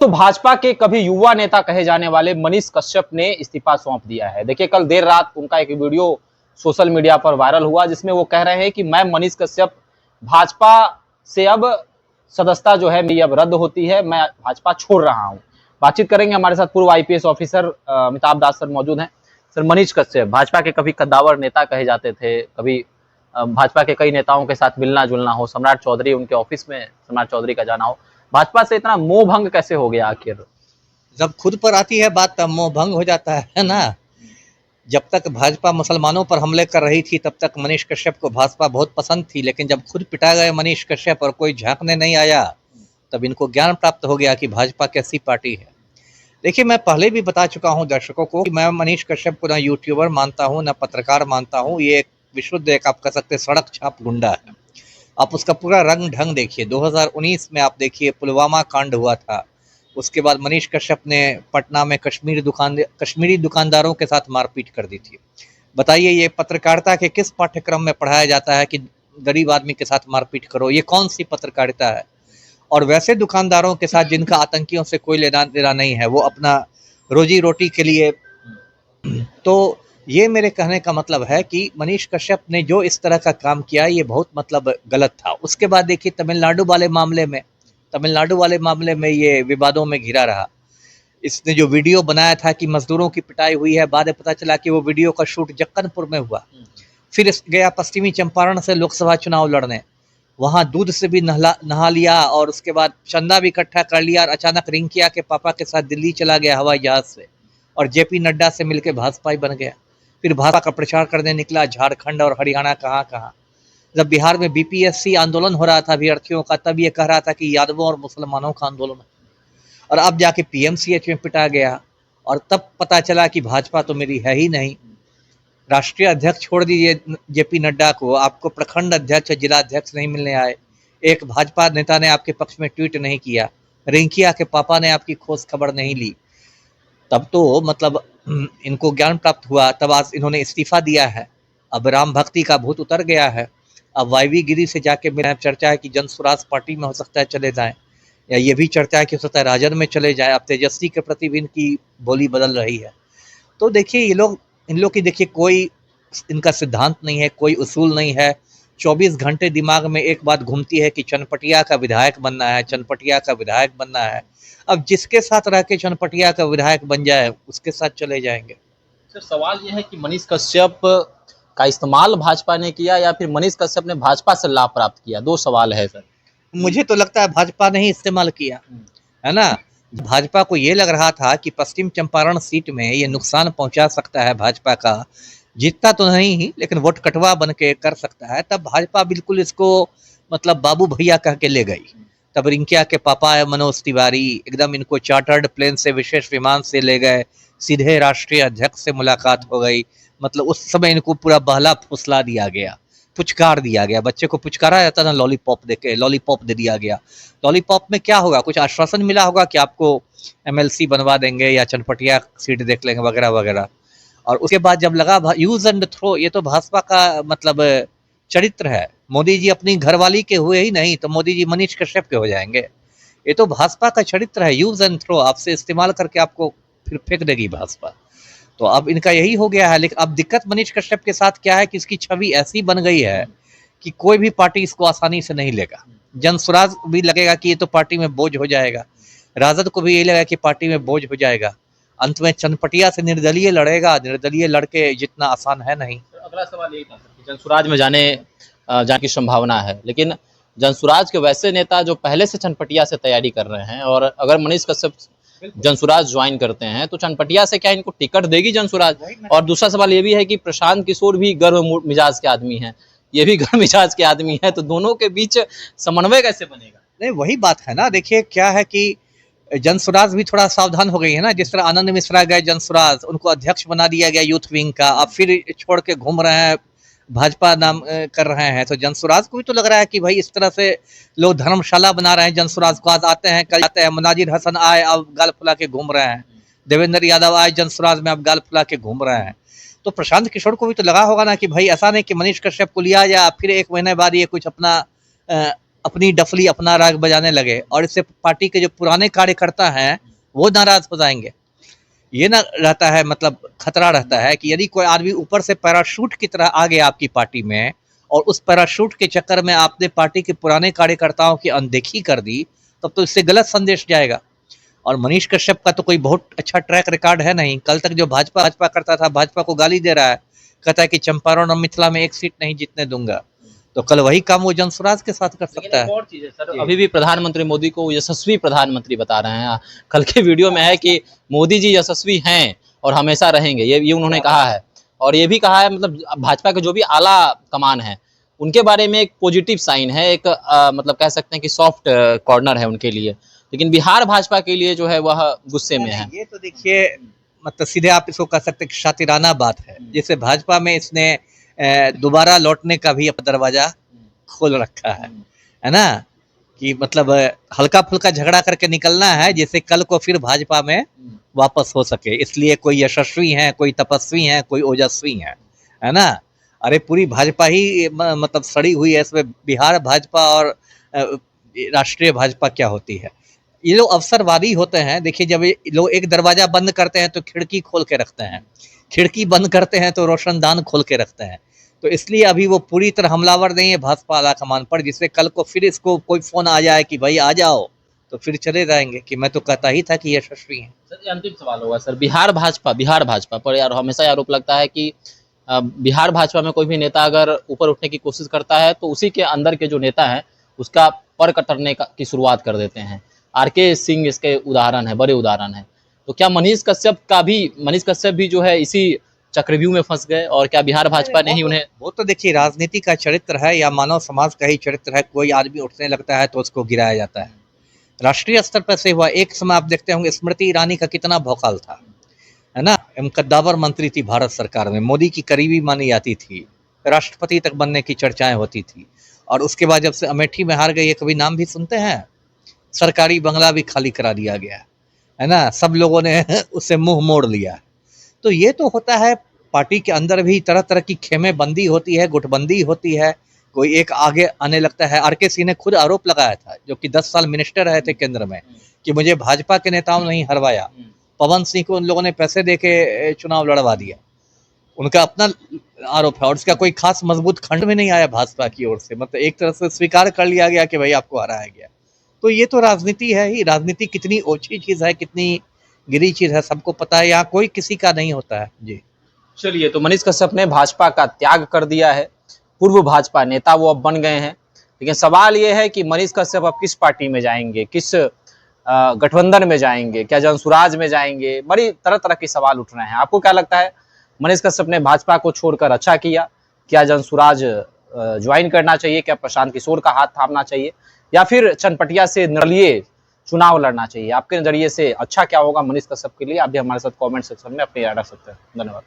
तो भाजपा के कभी युवा नेता कहे जाने वाले मनीष कश्यप ने इस्तीफा सौंप दिया है। देखिए, कल देर रात उनका एक वीडियो सोशल मीडिया पर वायरल हुआ, जिसमें वो कह रहे हैं कि मैं मनीष कश्यप, भाजपा से अब सदस्यता जो है मेरी अब रद्द होती है, मैं भाजपा छोड़ रहा हूं। बातचीत करेंगे, हमारे साथ पूर्व आईपीएस ऑफिसर अमिताभ दास सर मौजूद हैं। सर, मनीष कश्यप भाजपा के कभी कद्दावर नेता कहे जाते थे, कभी भाजपा के कई नेताओं के साथ मिलना जुलना हो, सम्राट चौधरी उनके ऑफिस में सम्राट चौधरी का जाना हो, भाजपा से इतना मोह भंग कैसे हो गया आखिर? जब खुद पर आती है बात तब मोह भंग हो जाता है ना। जब तक भाजपा मुसलमानों पर हमले कर रही थी तब तक मनीष कश्यप को भाजपा बहुत पसंद थी, लेकिन जब खुद पिटा गए मनीष कश्यप और कोई झांकने नहीं आया तब इनको ज्ञान प्राप्त हो गया कि भाजपा कैसी पार्टी है। देखिए, मैं पहले भी बता चुका हूं दर्शकों को कि मैं मनीष कश्यप को ना यूट्यूबर मानता हूं ना पत्रकार मानता हूं। ये एक विशुद्ध, एक आप कह सकते सड़क छाप गुंडा है। आप उसका पूरा रंग ढंग देखिए। 2019 में आप देखिए पुलवामा कांड हुआ था, उसके बाद मनीष कश्यप ने पटना में कश्मीरी दुकानदारों के साथ मारपीट कर दी थी। बताइए, ये पत्रकारिता के किस पाठ्यक्रम में पढ़ाया जाता है कि गरीब आदमी के साथ मारपीट करो? ये कौन सी पत्रकारिता है? और वैसे दुकानदारों के साथ जिनका आतंकियों से कोई लेना देना नहीं है, वो अपना रोजी रोटी के लिए। तो ये मेरे कहने का मतलब है कि मनीष कश्यप ने जो इस तरह का काम किया ये बहुत मतलब गलत था। उसके बाद देखिए तमिलनाडु वाले मामले में ये विवादों में घिरा रहा। इसने जो वीडियो बनाया था कि मजदूरों की पिटाई हुई है, बाद में पता चला कि वो वीडियो का शूट जक्कनपुर में हुआ। फिर गया पश्चिमी चंपारण से लोकसभा चुनाव लड़ने, वहां दूध से भी नहा लिया और उसके बाद चंदा भी इकट्ठा कर लिया और अचानक रिंकिया के पापा के साथ दिल्ली चला गया हवाई जहाज से और जेपी नड्डा से मिलकर भाजपा ही बन गया। फिर भाजपा का प्रचार करने निकला झारखंड और हरियाणा कहाँ कहाँ। जब बिहार में बीपीएससी आंदोलन हो रहा था अभ्यर्थियों का, तब ये कह रहा था कि यादवों और मुसलमानों का आंदोलन है। और अब जाके पीएमसीएच में पिटा गया और तब पता चला कि भाजपा तो मेरी है ही नहीं। राष्ट्रीय अध्यक्ष छोड़ दीजिए जेपी नड्डा को, आपको प्रखंड अध्यक्ष जिला अध्यक्ष नहीं मिलने आए। एक भाजपा नेता ने आपके पक्ष में ट्वीट नहीं किया, रिंकिया के पापा ने आपकी खोज खबर नहीं ली। तब तो मतलब इनको ज्ञान प्राप्त हुआ, तब आज इन्होंने इस्तीफा दिया है। अब राम भक्ति का भूत उतर गया है। अब वाईवी गिरी से जाके मेरा चर्चा है कि जन स्वराज पार्टी में हो सकता है चले जाएं, या ये भी चर्चा है कि हो सकता है राजद में चले जाएं। अब तेजस्वी के प्रति भी इनकी बोली बदल रही है। तो देखिए, इन लोग की देखिए कोई इनका सिद्धांत नहीं है, कोई उसूल नहीं है। 24 घंटे दिमाग में एक बात घूमती है कि चनपटिया का विधायक बनना है, चनपटिया का विधायक बनना है। अब जिसके साथ रह के चनपटिया का विधायक बन जाए उसके साथ चले जाएंगे। सर, सवाल यह है कि मनीष कश्यप का इस्तेमाल भाजपा ने किया या फिर मनीष कश्यप ने भाजपा से लाभ प्राप्त किया? दो सवाल है सर। मुझे तो लगता है भाजपा ने ही इस्तेमाल किया है ना। भाजपा को ये लग रहा था कि पश्चिम चंपारण सीट में ये नुकसान पहुंचा सकता है भाजपा का, जीतता तो नहीं ही लेकिन वोट कटवा बन के कर सकता है। तब भाजपा बिल्कुल इसको मतलब बाबू भैया कह के ले गई। तब रिंकिया के पापा है मनोज तिवारी, एकदम इनको चार्टर्ड प्लेन से, विशेष विमान से ले गए, सीधे राष्ट्रीय अध्यक्ष से मुलाकात हो गई। मतलब उस समय इनको पूरा बहला फुसला दिया गया, पुचकार दिया गया। बच्चे को पुचकारा जाता ना, लॉलीपॉप देके लॉलीपॉप दे दिया गया। लॉलीपॉप में क्या होगा? कुछ आश्वासन मिला होगा कि आपको एमएलसी बनवा देंगे या चनपटिया सीट देख लेंगे वगैरह वगैरह। और उसके बाद जब लगा यूज एंड थ्रो, ये तो भाजपा का मतलब चरित्र है। मोदी जी अपनी घरवाली के हुए ही नहीं तो मोदी जी मनीष कश्यप के हो जाएंगे। ये तो भाजपा का चरित्र है, यूज एंड थ्रो। आपसे इस्तेमाल करके आपको फिर फेंक देगी भाजपा। तो अब इनका यही हो गया है। लेकिन अब दिक्कत मनीष कश्यप के साथ क्या है कि इसकी छवि ऐसी बन गई है कि कोई भी पार्टी इसको आसानी से नहीं लेगा। जन स्वराज भी लगेगा कि ये तो पार्टी में बोझ हो जाएगा, राजद को भी यही लगेगा कि पार्टी में बोझ हो जाएगा। अंत में चनपटिया से निर्दलीय लड़ेगा, निर्दलीय लड़के जितना आसान है नहीं। अगला सवाल यही था कि जनसुराज में जाने की संभावना है, लेकिन जनसुराज के वैसे नेता जो पहले से चनपटिया से तैयारी कर रहे हैं, और अगर मनीष कश्यप जनसुराज ज्वाइन करते हैं तो चनपटिया से क्या इनको टिकट देगी जनसुराज? और दूसरा सवाल ये भी है कि प्रशांत किशोर भी गर्म मिजाज के आदमी हैं, ये भी गर्म मिजाज के आदमी है, तो दोनों के बीच समन्वय कैसे बनेगा? नहीं, वही बात है ना। देखिए क्या है कि जनसुराज भी थोड़ा सावधान हो गई है ना। जिस तरह आनंद मिश्रा गए जनसुराज, उनको अध्यक्ष बना दिया गया यूथ विंग का, अब फिर छोड़ के घूम रहे हैं, भाजपा नाम कर रहे हैं। तो जनसुराज को भी तो लग रहा है कि भाई इस तरह से लोग धर्मशाला बना रहे हैं जनसुराज को। आज आते हैं कल जाते हैं। मुनाजिर हसन आए, अब गाल फुला के घूम रहे हैं। देवेंद्र यादव आए जनसुराज में, अब गाल फुला के घूम रहे हैं। तो प्रशांत किशोर को भी तो लगा होगा ना कि भाई ऐसा नहीं कि मनीष कश्यप को लिया या फिर एक महीने बाद ये कुछ अपना अपनी डफली अपना राग बजाने लगे और इससे पार्टी के जो पुराने कार्यकर्ता हैं वो नाराज हो जाएंगे। ये ना रहता है, मतलब खतरा रहता है कि यदि कोई आदमी ऊपर से पैराशूट की तरह आ गया आपकी पार्टी में और उस पैराशूट के चक्कर में आपने पार्टी के पुराने कार्यकर्ताओं की अनदेखी कर दी, तब तो इससे गलत संदेश जाएगा। और मनीष कश्यप का तो कोई बहुत अच्छा ट्रैक रिकॉर्ड है नहीं। कल तक जो भाजपा करता था, भाजपा को गाली दे रहा है, कहता है कि चंपारण और मिथिला में एक सीट नहीं जीतने दूंगा। तो कल वही काम वो जनसुराज के साथ कर सकता है। और चीज है सर, अभी भी प्रधानमंत्री मोदी को यशस्वी प्रधानमंत्री बता रहे हैं। कल के वीडियो में है कि मोदी जी यशस्वी हैं और हमेशा रहेंगे, ये उन्होंने कहा है। और ये भी कहा है, मतलब भाजपा के जो भी आला कमान है उनके बारे में एक पॉजिटिव साइन है, एक मतलब कह सकते हैं कि सॉफ्ट कॉर्नर है उनके लिए। लेकिन बिहार भाजपा के लिए जो है वह गुस्से में है। ये तो देखिए, मतलब सीधे आप इसको कह सकते हैं कि शातिराना बात है। जैसे भाजपा में इसने दोबारा लौटने का भी अपना दरवाजा खोल रखा है ना, कि मतलब हल्का फुल्का झगड़ा करके निकलना है, जिससे कल को फिर भाजपा में वापस हो सके। इसलिए कोई यशस्वी हैं, कोई तपस्वी हैं, कोई ओजस्वी हैं, है ना। अरे पूरी भाजपा ही मतलब सड़ी हुई है। इसमें बिहार भाजपा और राष्ट्रीय भाजपा क्या होती है। ये लोग अवसरवादी होते हैं। देखिए, जब ये लोग एक दरवाजा बंद करते हैं तो खिड़की खोल के रखते हैं, खिड़की बंद करते हैं तो रोशनदान खोल के रखते हैं। तो इसलिए अभी वो पूरी तरह हमलावर नहीं है भाजपा आला कमान पर, जिससे कल को फिर इसको कोई फोन आ जाए कि भाई आ जाओ, तो फिर चले जाएंगे कि मैं तो कहता ही था कि यशस्वी हैं। सर ये अंतिम सवाल होगा सर, बिहार भाजपा पर यार हमेशा ये आरोप लगता है कि बिहार भाजपा में कोई भी नेता अगर ऊपर उठने की कोशिश करता है तो उसी के अंदर के जो नेता हैं उसका पर कतरने की शुरुआत कर देते हैं। आरके सिंह इसके उदाहरण है, बड़े उदाहरण है। तो क्या मनीष कश्यप भी जो है इसी चक्रव्यूह में फंस गए, और क्या बिहार भाजपा ने ही उन्हें? वो तो देखिए राजनीति का चरित्र है या मानव समाज का ही चरित्र है। कोई आदमी उठने लगता है तो उसको गिराया जाता है। राष्ट्रीय स्तर पर से हुआ। एक समय आप देखते होंगे स्मृति ईरानी का कितना भौकाल था, है ना। कद्दावर मंत्री थी भारत सरकार में, मोदी की करीबी मानी जाती थी, राष्ट्रपति तक बनने की चर्चाएं होती थी। और उसके बाद जब से अमेठी में हार गई, ये कभी नाम भी सुनते हैं? सरकारी बंगला भी खाली करा दिया गया, है ना। सब लोगों ने उससे मुंह मोड़ लिया। तो ये तो होता है। पार्टी के अंदर भी तरह तरह की खेमेबंदी होती है, गुटबंदी होती है। कोई एक आगे आने लगता है। आरके सिंह ने खुद आरोप लगाया था, जो कि 10 साल मिनिस्टर रहे थे केंद्र में, कि मुझे भाजपा के नेताओं ने नहीं हरवाया। पवन सिंह को उन लोगों ने पैसे देके चुनाव लड़वा दिया, उनका अपना आरोप है। और उसका कोई खास मजबूत खंड में नहीं आया भाजपा की ओर से, मतलब एक तरह से स्वीकार कर लिया गया कि भाई आपको हराया गया। तो ये तो राजनीति है ही। राजनीति कितनी ओछी चीज है, कितनी गिरी चीज है, सबको पता है। यहाँ कोई किसी का नहीं होता है जी। चलिए, तो मनीष कश्यप ने भाजपा का त्याग कर दिया है, पूर्व भाजपा नेता वो अब बन गए हैं। लेकिन सवाल ये है कि मनीष कश्यप अब किस पार्टी में जाएंगे, किस गठबंधन में जाएंगे, क्या जनसुराज में जाएंगे? बड़ी तरह तरह के सवाल उठ रहे हैं। आपको क्या लगता है, मनीष कश्यप ने भाजपा को छोड़कर अच्छा किया? क्या जनसुराज ज्वाइन करना चाहिए? क्या प्रशांत किशोर का हाथ थामना चाहिए, या फिर चनपटिया से निर्दलीय चुनाव लड़ना चाहिए? आपके नजरिए से अच्छा क्या होगा मनीष कश्यप के लिए? आप भी हमारे साथ कमेंट सेक्शन में अपनी राय रख सकते हैं। धन्यवाद।